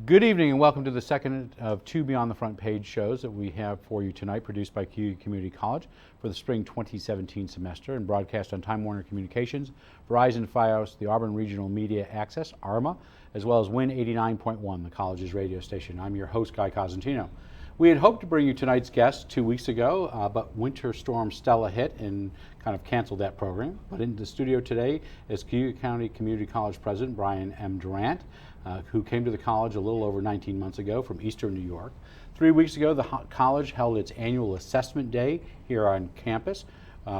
Good evening and welcome to the second of two Beyond the Front Page shows that we have for you tonight, produced by Cayuga Community College for the spring 2017 semester and broadcast on Time Warner Communications, Verizon Fios, the Auburn Regional Media Access, ARMA, as well as Win 89.1, the college's radio station. I'm your host, Guy Cosentino. We had hoped to bring you tonight's guest 2 weeks ago, but Winter Storm Stella hit and kind of canceled that program. But in the studio today is Cayuga County Community College President Brian M. DURANT, who came to the college a little over 19 months ago from Eastern New York. 3 weeks ago, the college held its annual assessment day here on campus,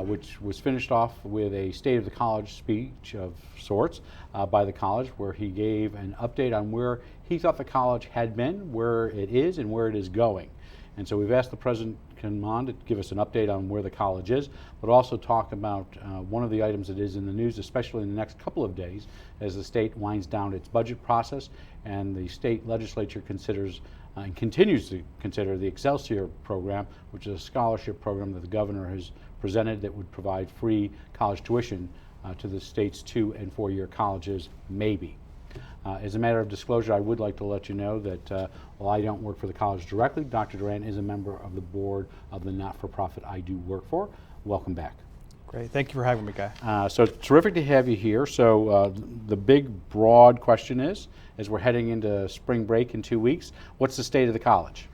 which was finished off with a State of the College speech of sorts by the college, where he gave an update on where he thought the college had been, where it is, and where it is going. And so we've asked the president to come on to give us an update on where the college is, but also talk about one of the items that is in the news, especially in the next couple of days, as the state winds down its budget process and the state legislature considers and continues to consider the Excelsior program, which is a scholarship program that the governor has presented that would provide free college tuition to the state's 2- and 4-year colleges, maybe. As a matter of disclosure, I would like to let you know that while I don't work for the college directly, Dr. DURANT is a member of the board of the not-for-profit I do work for. Welcome back. Great. Thank you for having me, Guy. So terrific to have you here. So the big, broad question is, as we're heading into spring break in 2 weeks, what's the state of the college?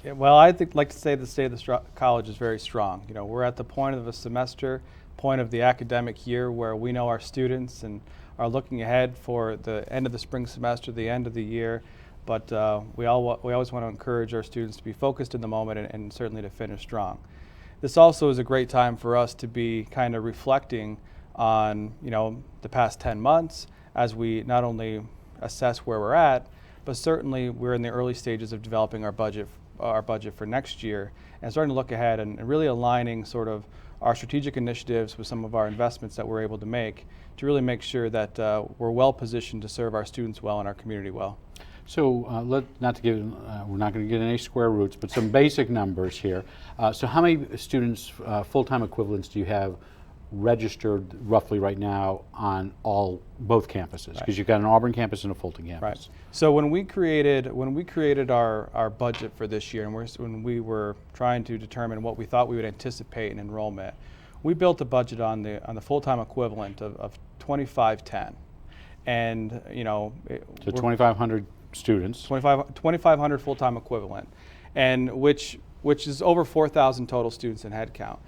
Well, I'd like to say the state of the college is very strong. You know, we're at the point of a semester, point of the academic year where we know our students and are looking ahead for the end of the spring semester, the end of the year. But we always want to encourage our students to be focused in the moment and certainly to finish strong. This also is a great time for us to be kind of reflecting on, the past 10 months as we not only assess where we're at, but certainly we're in the early stages of developing our budget for next year and starting to look ahead and really aligning sort of our strategic initiatives with some of our investments that we're able to make to really make sure that we're well positioned to serve our students well and our community well. So we're not going to get any square roots, but some basic numbers here. So how many students, full-time equivalents, do you have registered roughly right now on both campuses? Because you've got an Auburn campus and a Fulton campus. Right. So when we created our budget for this year, and when we were trying to determine what we thought we would anticipate in enrollment, we built a budget on the full-time equivalent of 2510, and so 2,500 students. 2,500 full-time equivalent, and which is over 4,000 total students in head count.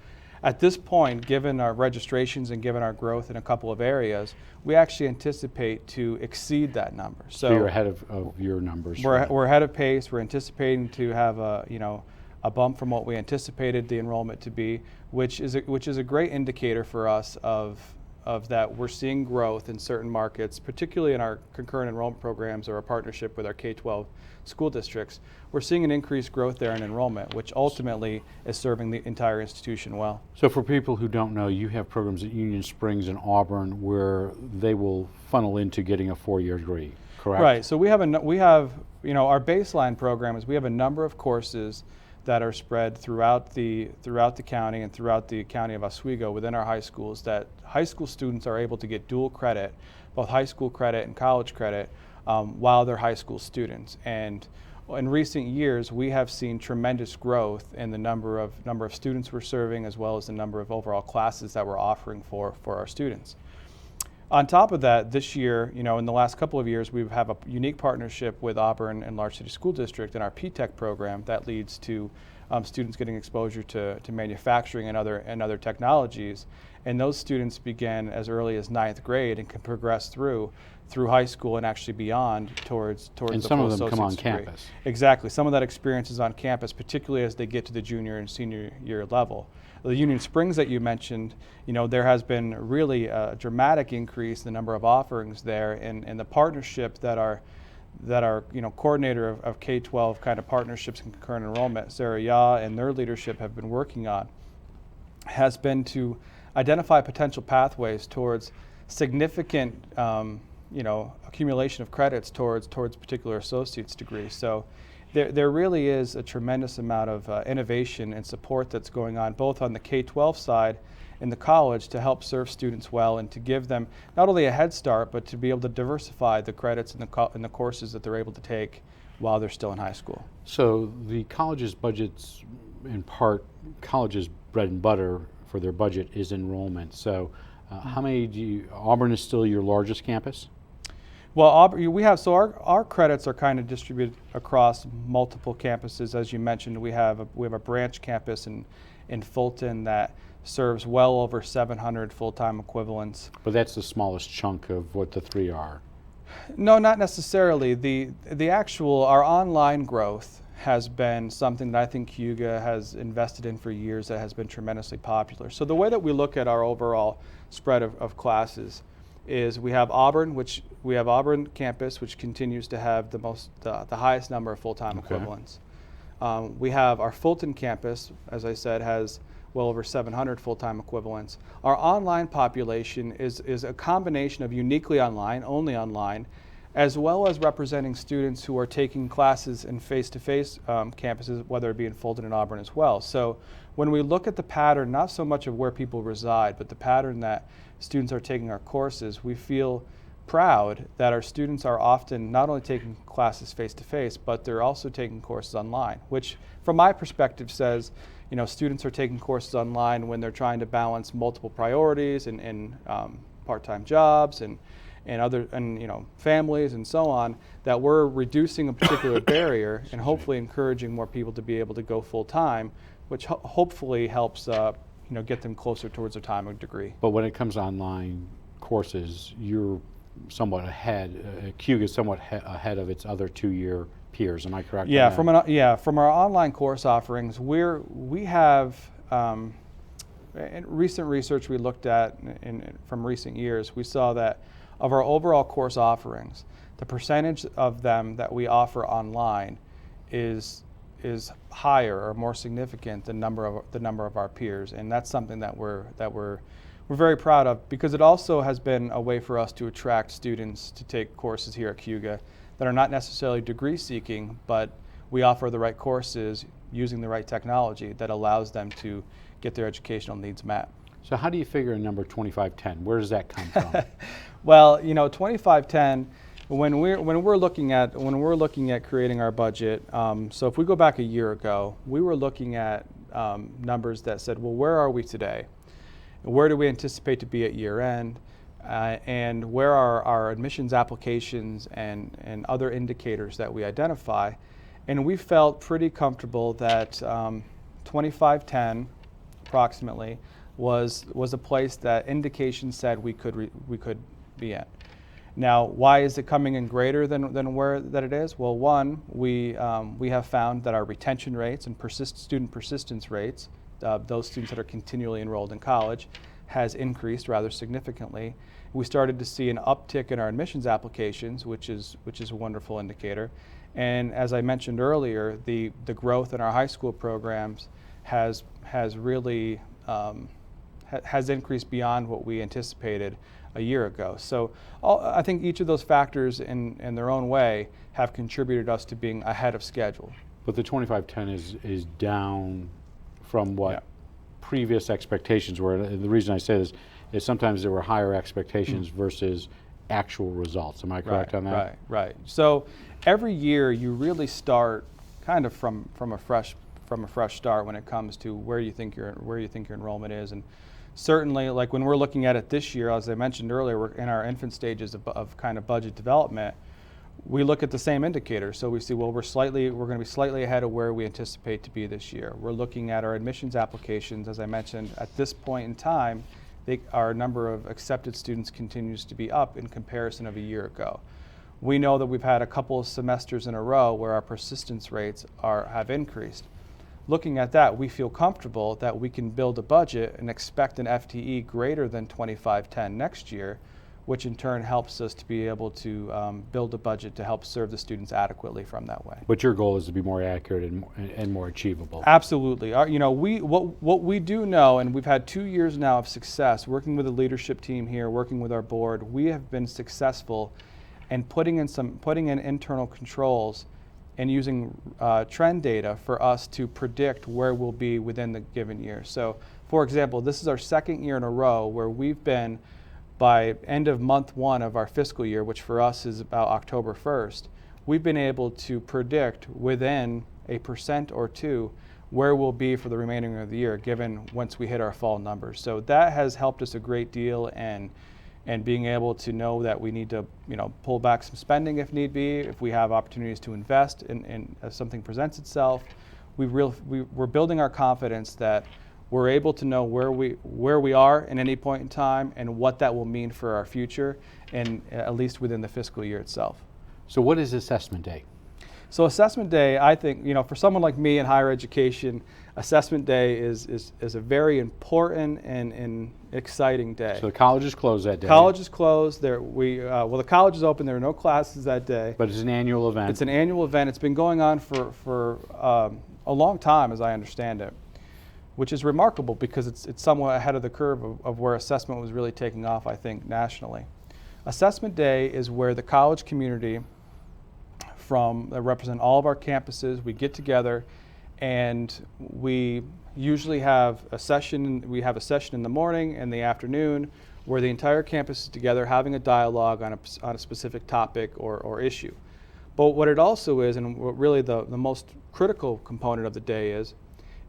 At this point, given our registrations and given our growth in a couple of areas, we actually anticipate to exceed that number. So you're ahead of your numbers. We're ahead of pace. We're anticipating to have a bump from what we anticipated the enrollment to be, which is a great indicator for us of that we're seeing growth in certain markets, particularly in our concurrent enrollment programs or our partnership with our K-12 school districts. We're seeing an increased growth there in enrollment, which ultimately is serving the entire institution well. So for people who don't know, you have programs at Union Springs and Auburn where they will funnel into getting a 4-year degree, correct? Right. So we have our baseline program is we have a number of courses that are spread throughout the county and throughout the county of Oswego within our high schools that high school students are able to get dual credit, both high school credit and college credit, while they're high school students. And in recent years, we have seen tremendous growth in the number of students we're serving, as well as the number of overall classes that we're offering for our students. On top of that, this year, in the last couple of years, we have a unique partnership with Auburn and Large City School District in our P-Tech program that leads to students getting exposure to manufacturing and other technologies. And those students begin as early as 9th grade and can progress through high school and actually beyond towards the full associate's degree. And some of them come on campus. Exactly. Some of that experience is on campus, particularly as they get to the junior and senior year level. The Union Springs that you mentioned, there has been really a dramatic increase in the number of offerings there, and the partnership that our coordinator of K-12 kind of partnerships and concurrent enrollment, Sarah Yaw, and their leadership have been working on, has been to identify potential pathways towards significant accumulation of credits towards particular associate's degrees. So there really is a tremendous amount of innovation and support that's going on both on the K-12 side in the college to help serve students well and to give them not only a head start, but to be able to diversify the credits and the courses that they're able to take while they're still in high school. So the college's budgets, in part, college's bread and butter for their budget is enrollment. So how many Auburn is still your largest campus? Well, our credits are kind of distributed across multiple campuses. As you mentioned, we have a branch campus in Fulton that serves well over 700 full-time equivalents. But that's the smallest chunk of what the three are. No, not necessarily. Our online growth has been something that I think Cayuga has invested in for years that has been tremendously popular. So the way that we look at our overall spread of classes is we have Auburn campus, which continues to have the highest number of full-time equivalents. We have our Fulton campus, as I said, has well over 700 full-time equivalents. Our online population is a combination of uniquely online, only online, as well as representing students who are taking classes in face-to-face campuses, whether it be in Fulton and Auburn as well. So when we look at the pattern, not so much of where people reside, but the pattern that students are taking our courses, we feel proud that our students are often not only taking classes face-to-face, but they're also taking courses online, which from my perspective says, students are taking courses online when they're trying to balance multiple priorities and part-time jobs and families and so on, that we're reducing a particular barrier and hopefully encouraging more people to be able to go full-time, which hopefully helps get them closer towards their time of degree. But when it comes to online courses, you're somewhat ahead, Cayuga is somewhat ahead of its other two-year peers. Am I correct? Yeah, from our online course offerings, we have in recent research we looked at from recent years, we saw that of our overall course offerings, the percentage of them that we offer online is higher or more significant than the number of our peers, and that's something that we're very proud of, because it also has been a way for us to attract students to take courses here at Cayuga that are not necessarily degree seeking, but we offer the right courses using the right technology that allows them to get their educational needs met. So how do you figure a number 2510? Where does that come from? Well, 2510. When we're looking at creating our budget, so if we go back a year ago, we were looking at numbers that said, well, where are we today? Where do we anticipate to be at year end? And where are our admissions applications and other indicators that we identify? And we felt pretty comfortable that 2510 approximately was a place that indications said we could be at. Now, why is it coming in greater than where that it is? Well, one, we have found that our retention rates and student persistence rates, those students that are continually enrolled in college, has increased rather significantly. We started to see an uptick in our admissions applications, which is a wonderful indicator. And as I mentioned earlier, the growth in our high school programs has really has increased beyond what we anticipated a year ago. So I think each of those factors in their own way have contributed us to being ahead of schedule. But the 2510 is down from what previous expectations were. And the reason I say this is sometimes there were higher expectations versus actual results. Am I correct on that? Right. So every year you really start kind of from a fresh start when it comes to where you think your enrollment is. And certainly, like when we're looking at it this year, as I mentioned earlier, we're in our infant stages of kind of budget development. We look at the same indicator. So we see, well, we're going to be slightly ahead of where we anticipate to be this year. We're looking at our admissions applications. As I mentioned, at this point in time, our number of accepted students continues to be up in comparison of a year ago. We know that we've had a couple of semesters in a row where our persistence rates have increased. Looking at that, we feel comfortable that we can build a budget and expect an FTE greater than 2510 next year, which in turn helps us to be able to build a budget to help serve the students adequately from that way. But your goal is to be more accurate and more achievable. Absolutely. What we do know, and we've had 2 years now of success working with the leadership team here, working with our board. We have been successful in putting in internal controls and using trend data for us to predict where we'll be within the given year. So For example, this is our second year in a row where we've been, by end of month 1 of our fiscal year, which for us is about October 1st, we've been able to predict within 1% or 2% where we'll be for the remainder of the year, given once we hit our fall numbers. So that has helped us a great deal, and being able to know that we need to, pull back some spending if need be, if we have opportunities to invest in as something presents itself. We're building our confidence that we're able to know where we are in any point in time and what that will mean for our future, and at least within the fiscal year itself. So what is Assessment Day? So Assessment Day, I think, for someone like me in higher education, Assessment Day is a very important and exciting day. So the college is closed that day. College is closed. The college is open. There are no classes that day. But it's an annual event. It's an annual event. It's been going on for a long time, as I understand it, which is remarkable because it's somewhat ahead of the curve of where assessment was really taking off, I think, nationally. Assessment Day is where the college community that represent all of our campuses, we get together, and we usually have a session. We have a session in the morning and the afternoon where the entire campus is together having a dialogue on a specific topic or issue. But what it also is, and what really the most critical component of the day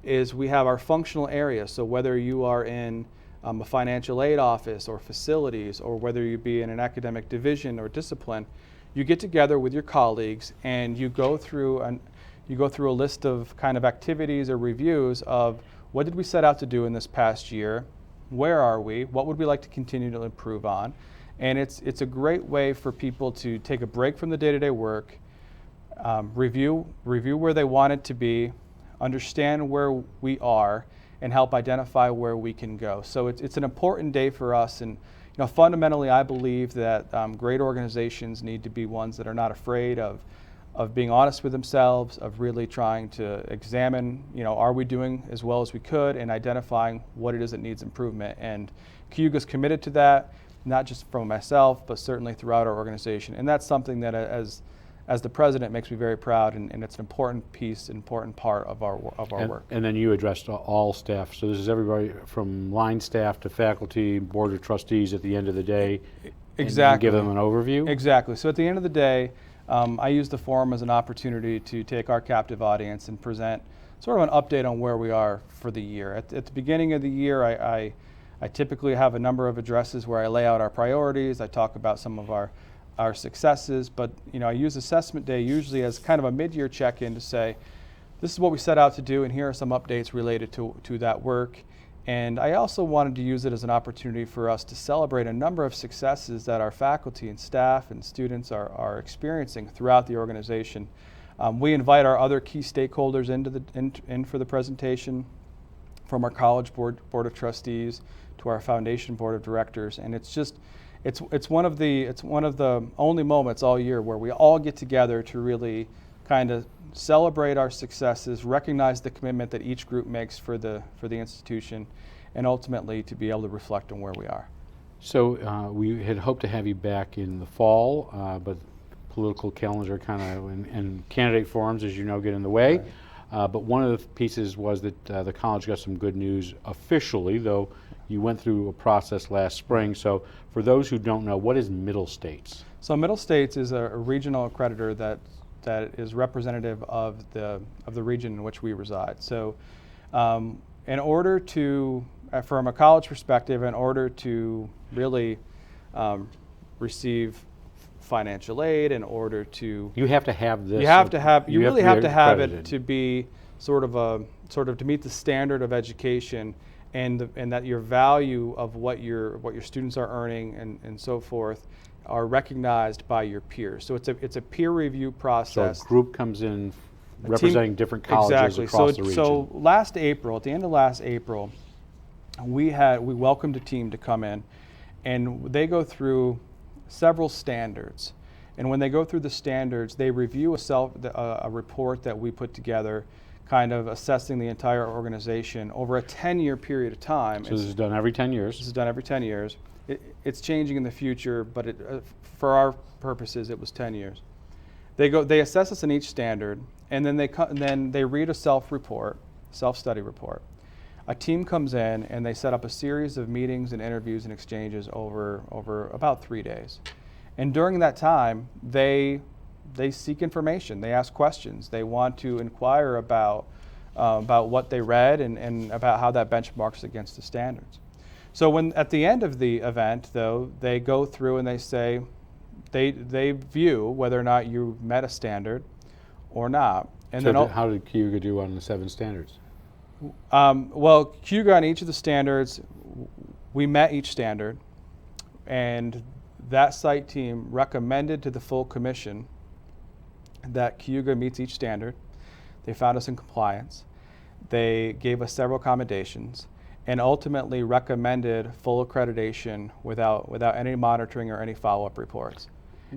is we have our functional areas. So whether you are in a financial aid office or facilities, or whether you be in an academic division or discipline, you get together with your colleagues and you go through a list of kind of activities or reviews of what did we set out to do in this past year, where are we, what would we like to continue to improve on. And it's a great way for people to take a break from the day-to-day work, review where they want it to be, understand where we are, and help identify where we can go. So it's an important day for us, and fundamentally, I believe that great organizations need to be ones that are not afraid of being honest with themselves, of really trying to examine, are we doing as well as we could, and identifying what it is that needs improvement. And Cayuga's committed to that, not just from myself, but certainly throughout our organization. And that's something that, as the president, makes me very proud, and it's an important piece, an important part of our work. And then you addressed all staff. So this is everybody from line staff to faculty, board of trustees at the end of the day. Exactly. And give them an overview? Exactly. So at the end of the day, I use the forum as an opportunity to take our captive audience and present sort of an update on where we are for the year. At the beginning of the year, I typically have a number of addresses where I lay out our priorities. I talk about some of our successes, but I use Assessment Day usually as kind of a mid-year check-in to say, this is what we set out to do, and here are some updates related to that work. And I also wanted to use it as an opportunity for us to celebrate a number of successes that our faculty and staff and students are experiencing throughout the organization. We invite our other key stakeholders in for the presentation, from our college board of trustees to our foundation board of directors, and it's one of the only moments all year where we all get together to really kind of celebrate our successes, recognize the commitment that each group makes for the institution, and ultimately to be able to reflect on where we are. So we had hoped to have you back in the fall, but political calendars are kind of, and candidate forums, as you know, get in the way. Right. But one of the pieces was that the college got some good news officially, though you went through a process last spring. So for those who don't know, what is Middle States? So Middle States is a regional accreditor that is representative of the region in which we reside. So in order to, from a college perspective, in order to really receive financial aid, in order to, you have to have this. You really have to have it to be sort of to meet the standard of education, and that your value of what your students are earning and so forth are recognized by your peers. So it's a peer review process. So a group comes in representing different colleges across the region. So last April, at the end of last April, we welcomed a team to come in, and they go through several standards. And when they go through the standards, they review a report that we put together, kind of assessing the entire organization over a 10-year period of time. So this is done every 10 years? This is done every 10 years. It's changing in the future, but for our purposes, it was 10 years. They assess us in each standard, and then they read a self-study report. a team comes in and they set up a series of meetings and interviews and exchanges over about 3 days. And during that time, they seek information, they ask questions, they want to inquire about what they read and about how that benchmarks against the standards. So when at the end of the event, though, they go through and they say, they view whether or not you met a standard or not. And So then how did Cayuga do on the 7 standards? well, Cayuga on each of the standards, we met each standard, and that site team recommended to the full commission that Cayuga meets each standard. They found us in compliance. They gave us several accommodations and ultimately recommended full accreditation without any monitoring or any follow-up reports.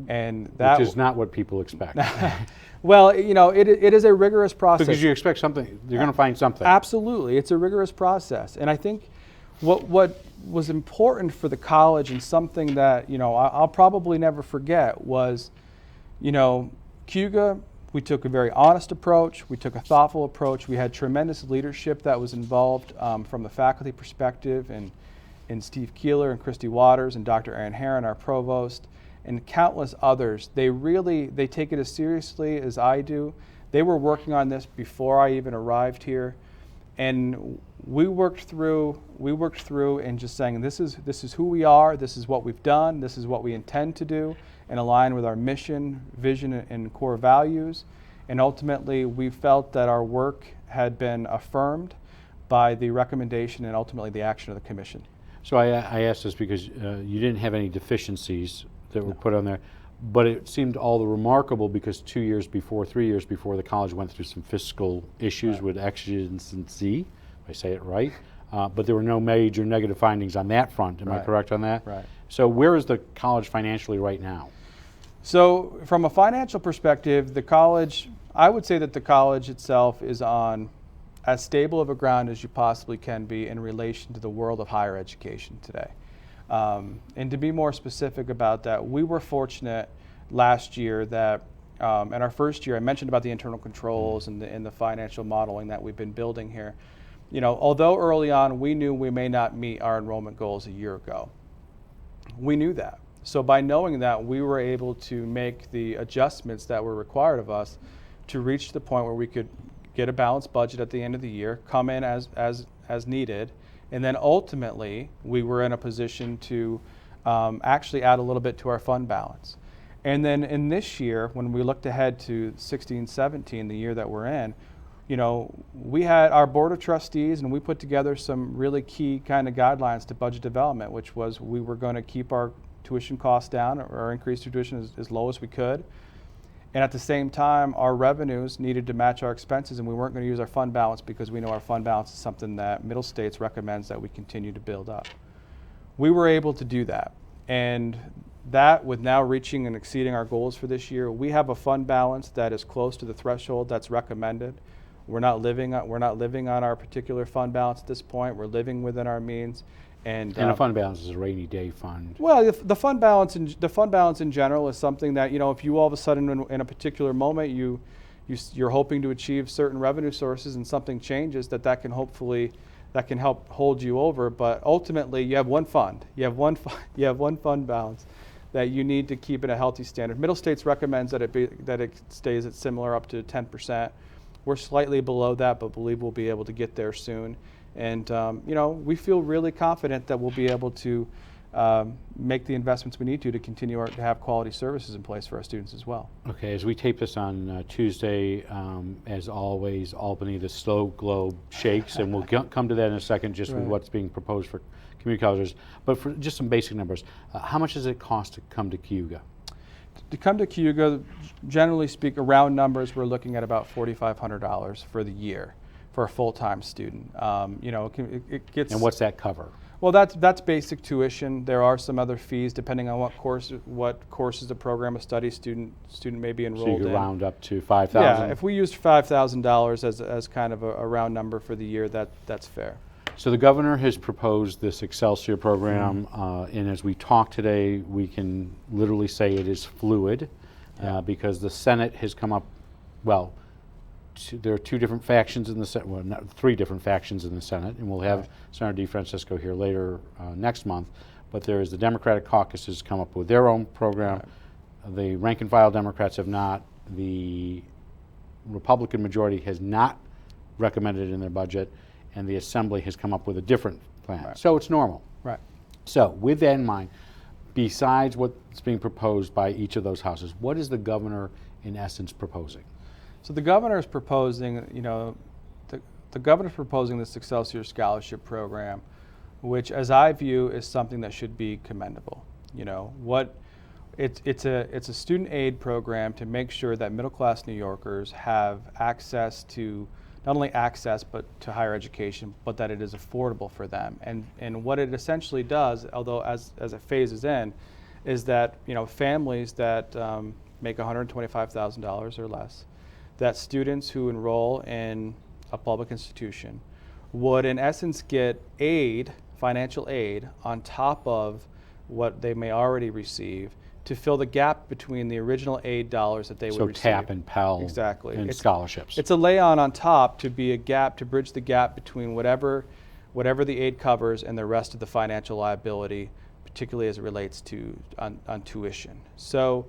And that Which is not what people expect. well, you know, it is a rigorous process. Because you expect something, you're going to find something. Absolutely, it's a rigorous process, and I think what was important for the college and something that, you know, I'll probably never forget was, you know, Cayuga, we took a very honest approach, we took a thoughtful approach, we had tremendous leadership that was involved from the faculty perspective, and Steve Keeler and Christy Waters and Dr. Aaron Herron, our provost, and countless others. They take it as seriously as I do. They were working on this before I even arrived here, and we worked through and just saying, this is who we are, this is what we've done, this is what we intend to do, and align with our mission, vision, and core values. And ultimately, we felt that our work had been affirmed by the recommendation and ultimately the action of the commission. So I asked this because you didn't have any deficiencies that were put on there, but it seemed all the remarkable because 3 years before, the college went through some fiscal issues with exigency, if I say it right, but there were no major negative findings on that front. Am I correct on that? Right. So where is the college financially right now? So from a financial perspective, the college, I would say that the college itself is on as stable of a ground as you possibly can be in relation to the world of higher education today. And to be more specific about that, we were fortunate last year that in our first year, I mentioned about the internal controls and the financial modeling that we've been building here. You know, although early on we knew we may not meet our enrollment goals a year ago, we knew that. So by knowing that, we were able to make the adjustments that were required of us to reach the point where we could get a balanced budget at the end of the year, come in as needed, and then ultimately we were in a position to actually add a little bit to our fund balance. And then in this year, when we looked ahead to 16-17, the year that we're in, you know, we had our board of trustees and we put together some really key kind of guidelines to budget development, which was we were going to keep our tuition costs down or increase tuition as low as we could. And at the same time, our revenues needed to match our expenses, and we weren't going to use our fund balance because we know our fund balance is something that Middle States recommends that we continue to build up. We were able to do that, and that, with now reaching and exceeding our goals for this year, we have a fund balance that is close to the threshold that's recommended. We're not living on our particular fund balance at this point. We're living within our means. And a fund balance is a rainy day fund. Well, the fund balance in general is something that, you know, if you all of a sudden in a particular moment you're hoping to achieve certain revenue sources and something changes, that can help hold you over. But ultimately, you have one fund. You have one fund balance that you need to keep at a healthy standard. Middle States recommends that it stays at similar up to 10%. We're slightly below that, but believe we'll be able to get there soon. And you know, we feel really confident that we'll be able to make the investments we need to continue to have quality services in place for our students as well. Okay, as we tape this on Tuesday, as always, Albany, the snow globe shakes, and we'll come to that in a second, just with what's being proposed for community colleges. But for just some basic numbers, how much does it cost to come to Cayuga? To come to Cayuga, generally speaking, around numbers, we're looking at about $4,500 for the year for a full-time student. You know, it gets. And what's that cover? Well, that's basic tuition. There are some other fees depending on what courses the program of study student may be enrolled in. So you could round up to $5,000. Yeah, if we used $5,000 as kind of a round number for the year, that's fair. So the governor has proposed this Excelsior program, and as we talk today, we can literally say it is fluid, because the Senate has come up, well, there are two different factions in the Senate, well, not, three different factions in the Senate, and we'll have Right. Senator DeFrancisco here later next month. But there is the Democratic caucus has come up with their own program. Right. The rank and file Democrats have not. The Republican majority has not recommended it in their budget, and the Assembly has come up with a different plan. Right. So it's normal. Right. So with that in mind, besides what's being proposed by each of those houses, what is the governor in essence proposing? So the governor is proposing, the governor's proposing this Excelsior Scholarship Program, which, as I view, is something that should be commendable. It's a student aid program to make sure that middle-class New Yorkers have access to not only access but to higher education, but that it is affordable for them. And what it essentially does, although as it phases in, is that families that make $125,000 or less, that students who enroll in a public institution would in essence get aid, financial aid, on top of what they may already receive to fill the gap between the original aid dollars that they would receive. So TAP and Pell exactly. and scholarships. It's a lay-on top to be a gap, to bridge the gap between whatever the aid covers and the rest of the financial liability, particularly as it relates to on tuition. So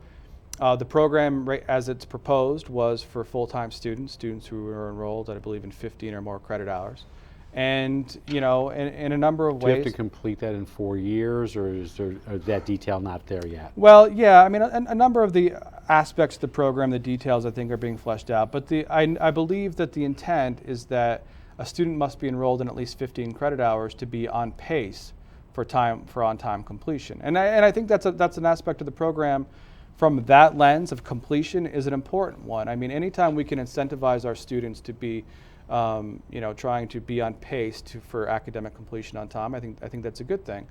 the program, as it's proposed, was for full-time students who were enrolled, I believe, in 15 or more credit hours. And, in a number of Do you ways. have to complete that in 4 years, or is that detail not there yet? Well, yeah, I mean, a number of the aspects of the program, the details, I think, are being fleshed out. But I believe that the intent is that a student must be enrolled in at least 15 credit hours to be on pace for on-time completion. And I think that's an aspect of the program from that lens of completion is an important one. I mean, anytime we can incentivize our students to be trying to be on pace for academic completion on time, I think that's a good thing.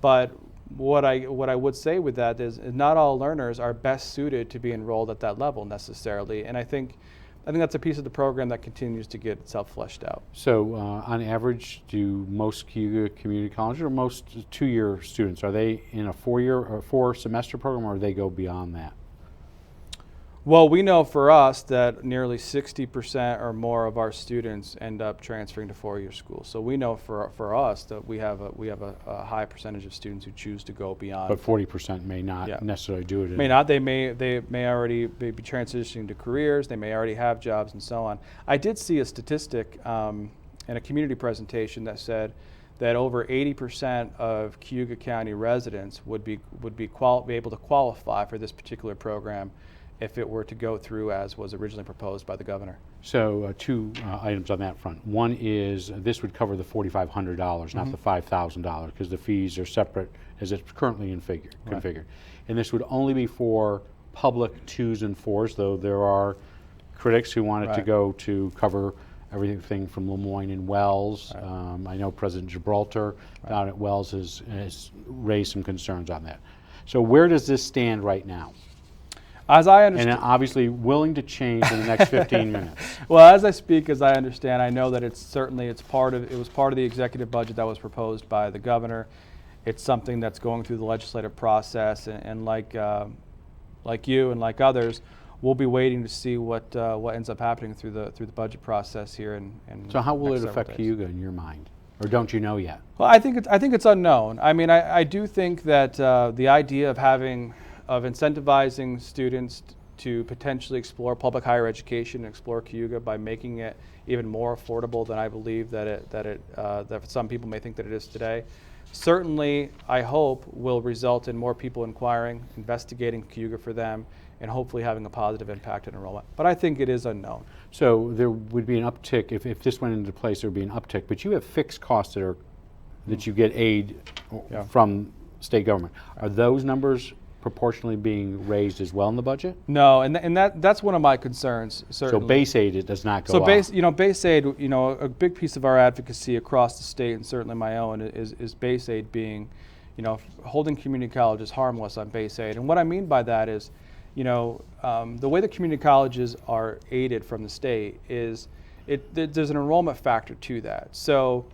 But what I would say with that is not all learners are best suited to be enrolled at that level necessarily, and I think that's a piece of the program that continues to get itself fleshed out. So on average, do most Cayuga Community Colleges or most two-year students, are they in a 4-year or 4-semester program, or do they go beyond that? Well, we know for us that nearly 60% or more of our students end up transferring to 4-year schools. So we know for us that we have a high percentage of students who choose to go beyond. But 40% may not necessarily do it. May not. They may already be transitioning to careers. They may already have jobs and so on. I did see a statistic in a community presentation that said that over 80% of Cayuga County residents would be able to qualify for this particular program if it were to go through as was originally proposed by the governor. So two items on that front. One is this would cover the $4,500, not the $5,000, because the fees are separate as it's currently configured. And this would only be for public 2s and 4s, though there are critics who want it to go to cover everything from Lemoyne and Wells. I know President Gibraltar down at Wells has raised some concerns on that. So where does this stand right now? As I understand, and obviously willing to change in the next 15 minutes. Well, as I speak, as I understand, I know that it was part of the executive budget that was proposed by the governor. It's something that's going through the legislative process, and like you and like others, we'll be waiting to see what ends up happening through the budget process here. So how will it affect Cayuga in your mind, or don't you know yet? Well, I think it's unknown. I mean, I do think that the idea of incentivizing students to potentially explore public higher education and explore Cayuga by making it even more affordable than I believe that some people may think that it is today, certainly I hope will result in more people inquiring, investigating Cayuga for them, and hopefully having a positive impact on enrollment. But I think it is unknown. So there would be an uptick if this went into place. There would be an uptick, but you have fixed costs that you get aid from state government. Are those numbers proportionally being raised as well in the budget? No, and that's one of my concerns, certainly. So base aid, it does not go up. So base aid, a big piece of our advocacy across the state, and certainly my own, is base aid being, holding community colleges harmless on base aid. And what I mean by that is, the way the community colleges are aided from the state is there's an enrollment factor to that. So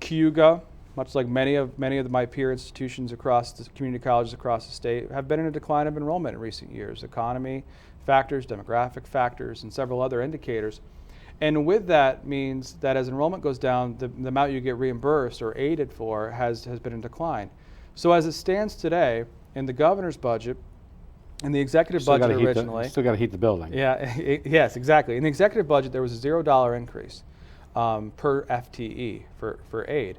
Cayuga, much like many of my peer institutions across the community colleges across the state, have been in a decline of enrollment in recent years. Economy, factors, demographic factors, and several other indicators. And with that means that as enrollment goes down, the amount you get reimbursed or aided for has been in decline. So as it stands today, in the governor's budget, in the executive budget originally, still got to heat the building. Yeah, yes, exactly. In the executive budget, there was a $0 increase per FTE for aid.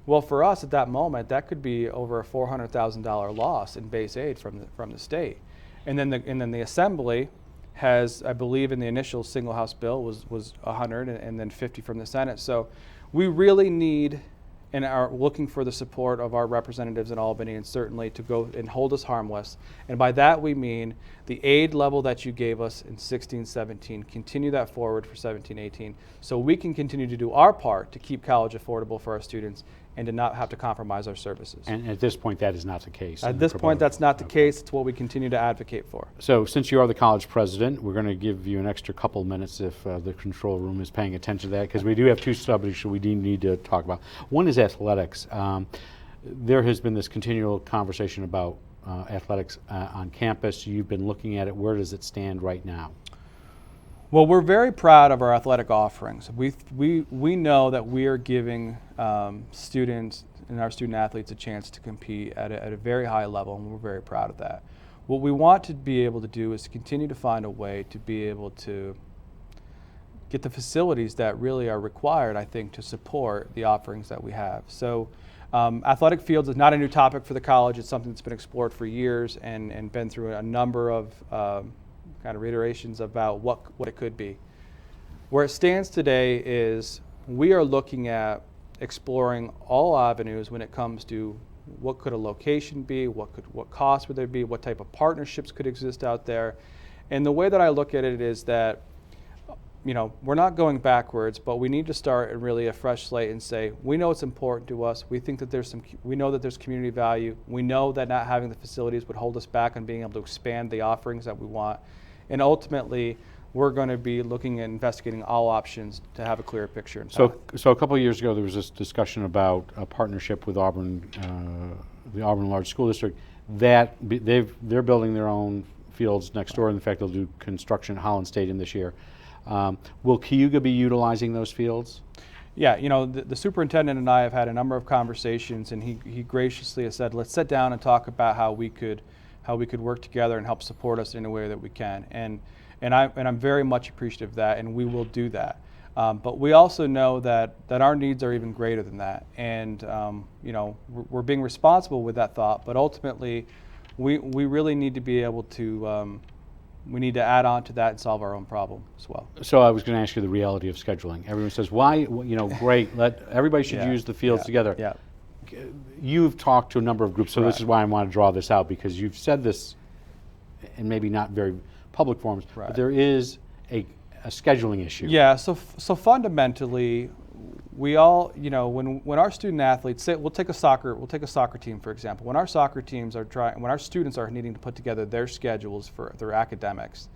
Well, for us at that moment, that could be over a $400,000 loss in base aid from the state. And then the assembly has, I believe, in the initial single house bill was 100 and then 50 from the Senate. So we really need and are looking for the support of our representatives in Albany, and certainly to go and hold us harmless. And by that we mean the aid level that you gave us in 16-17, continue that forward for 17-18, so we can continue to do our part to keep college affordable for our students and to not have to compromise our services. And at this point, that is not the case. At this point, that's not the case. It's what we continue to advocate for. So since you are the college president, we're going to give you an extra couple minutes if the control room is paying attention to that, because we do have two subjects we need to talk about. One is athletics. There has been this continual conversation about athletics on campus. You've been looking at it. Where does it stand right now? Well, we're very proud of our athletic offerings. We know that we are giving students and our student athletes a chance to compete at a very high level, and we're very proud of that. What we want to be able to do is to continue to find a way to be able to get the facilities that really are required, I think, to support the offerings that we have. So athletic fields is not a new topic for the college. It's something that's been explored for years and been through a number of kind of reiterations about what it could be. Where it stands today is we are looking at exploring all avenues when it comes to what could a location be, what cost would there be, what type of partnerships could exist out there. And the way that I look at it is that, you know, we're not going backwards, but we need to start in really a fresh slate and say, we know it's important to us. We think that we know that there's community value. We know that not having the facilities would hold us back on being able to expand the offerings that we want. And ultimately, we're going to be looking at investigating all options to have a clearer picture. So a couple of years ago, there was this discussion about a partnership with Auburn, the Auburn Large School District. They're building their own fields next door. In fact, they'll do construction at Holland Stadium this year. Will Cayuga be utilizing those fields? Yeah, you know, the superintendent and I have had a number of conversations, and he graciously has said, let's sit down and talk about how we could work together and help support us in a way that we can. And I'm very much appreciative of that, and we will do that. But we also know that our needs are even greater than that. And you know, we're being responsible with that thought, but ultimately we really need to be able to, we need to add on to that and solve our own problem as well. So I was going to ask you the reality of scheduling. Everyone says, why, you know, great, everybody should use the fields together. Yeah. You've talked to a number of groups, so Right. This is why I want to draw this out, because you've said this in maybe not very public forums, Right. but there is a scheduling issue. Yeah, so fundamentally, we all, you know, when our student athletes, say, we'll take a soccer team, for example. When our soccer teams are when our students are needing to put together their schedules for their academics,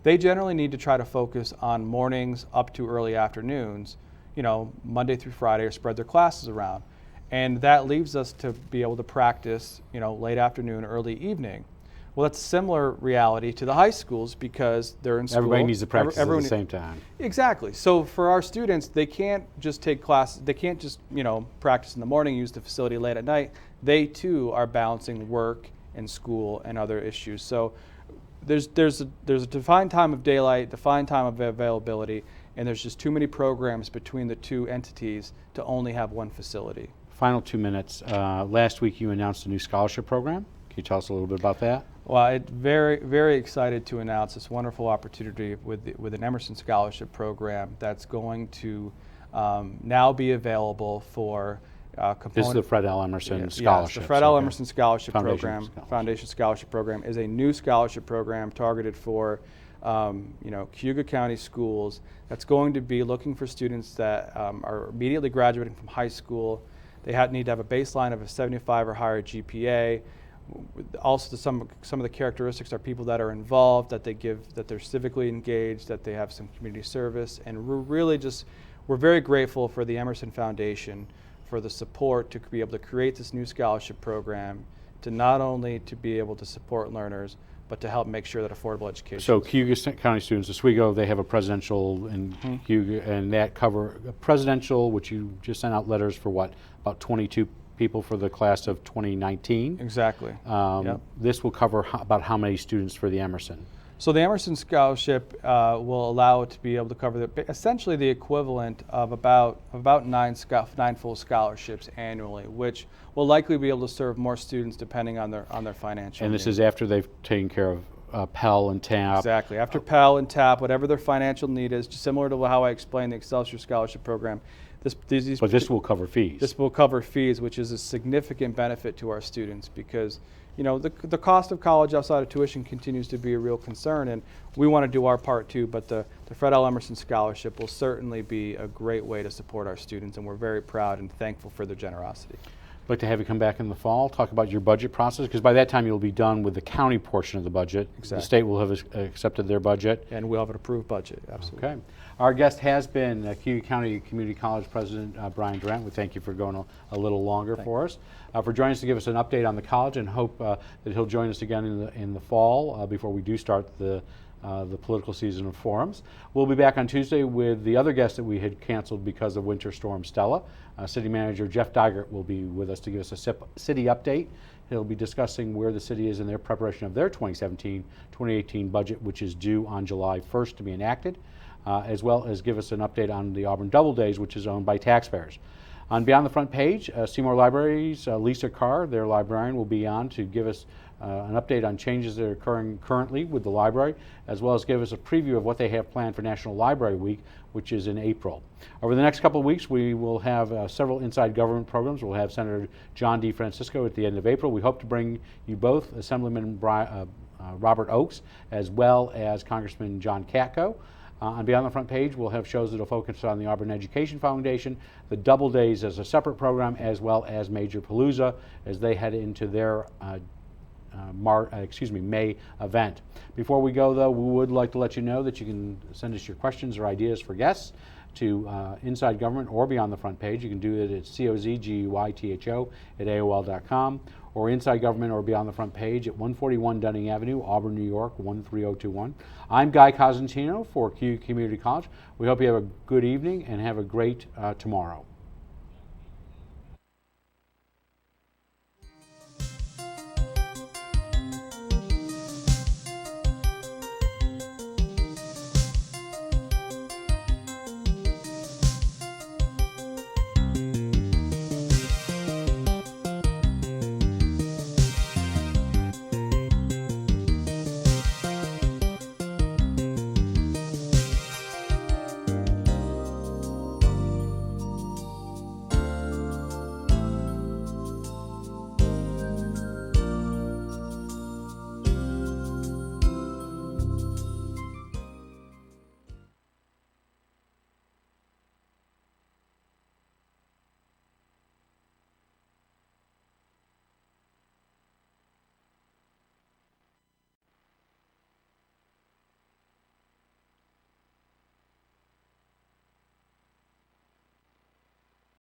they generally need to try to focus on mornings up to early afternoons, you know, Monday through Friday, or spread their classes around. And that leaves us to be able to practice, you know, late afternoon, early evening. Well, that's a similar reality to the high schools, because they're in school. Everybody needs to practice at the same time. Exactly. So for our students, they can't just take classes. They can't just, you know, practice in the morning, use the facility late at night. They too are balancing work and school and other issues. So there's a defined time of daylight, defined time of availability, and there's just too many programs between the two entities to only have one facility. Final 2 minutes. Last week you announced a new scholarship program. Can you tell us a little bit about that? Well, I'm very, very excited to announce this wonderful opportunity with an Emerson Scholarship Program that's going to now be available for component. This is the Fred L. Emerson Scholarship. Yes, the Fred L. Emerson Scholarship Foundation Program, Scholarship. Foundation Scholarship Program, is a new scholarship program targeted for you know, Cayuga County schools that's going to be looking for students that are immediately graduating from high school. They need to have a baseline of a 75 or higher GPA. Also, some of the characteristics are people that are involved, that they're civically engaged, that they have some community service, and we're very grateful for the Emerson Foundation for the support to be able to create this new scholarship program, to not only to be able to support learners, but to help make sure that affordable education. So Cayuga County students, Oswego, they have a presidential in Cayuga, and that cover presidential, which you just sent out letters for what, about 22 people for the class of 2019. Exactly. Yep. This will cover about how many students for the Emerson? So the Emerson Scholarship will allow it to be able to cover essentially the equivalent of about nine full scholarships annually, which will likely be able to serve more students depending on their financial. And this needs. is after they've taken care of Pell and TAP. Exactly. After Pell and TAP, whatever their financial need is, just similar to how I explained the Excelsior Scholarship Program. But this will cover fees. This will cover fees, which is a significant benefit to our students because, you know, the cost of college outside of tuition continues to be a real concern, and we want to do our part too, but the Fred L. Emerson Scholarship will certainly be a great way to support our students, and we're very proud and thankful for their generosity. I'd like to have you come back in the fall, talk about your budget process, because by that time you'll be done with the county portion of the budget. Exactly. The state will have accepted their budget. And we'll have an approved budget, absolutely. Okay. Our guest has been Cayuga County Community College President Brian Durant. We thank you for going a little longer for us, for joining us to give us an update on the college, and hope that he'll join us again in the fall before we do start the political season of forums. We'll be back on Tuesday with the other guest that we had canceled because of Winter Storm Stella. City Manager Jeff Dygert will be with us to give us a city update. He'll be discussing where the city is in their preparation of their 2017-2018 budget, which is due on July 1st to be enacted, as well as give us an update on the Auburn Double Days, which is owned by taxpayers. On Beyond the Front Page, Seymour Libraries, Lisa Carr, their librarian, will be on to give us an update on changes that are occurring currently with the library, as well as give us a preview of what they have planned for National Library Week, which is in April. Over the next couple of weeks, we will have several Inside Government programs. We'll have Senator John D. Francisco at the end of April. We hope to bring you both Assemblyman Robert Oakes, as well as Congressman John Katko. On Beyond the Front Page, we'll have shows that will focus on the Auburn Education Foundation, the Double Days as a separate program, as well as Major Palooza as they head into their May event. Before we go, though, we would like to let you know that you can send us your questions or ideas for guests to Inside Government or Beyond the Front Page. You can do it at COZGUYTHO@AOL.com, or Inside Government or Beyond the Front Page at 141 Dunning Avenue, Auburn, New York 13021. I'm Guy Cosentino for Cayuga Community College. We hope you have a good evening and have a great tomorrow.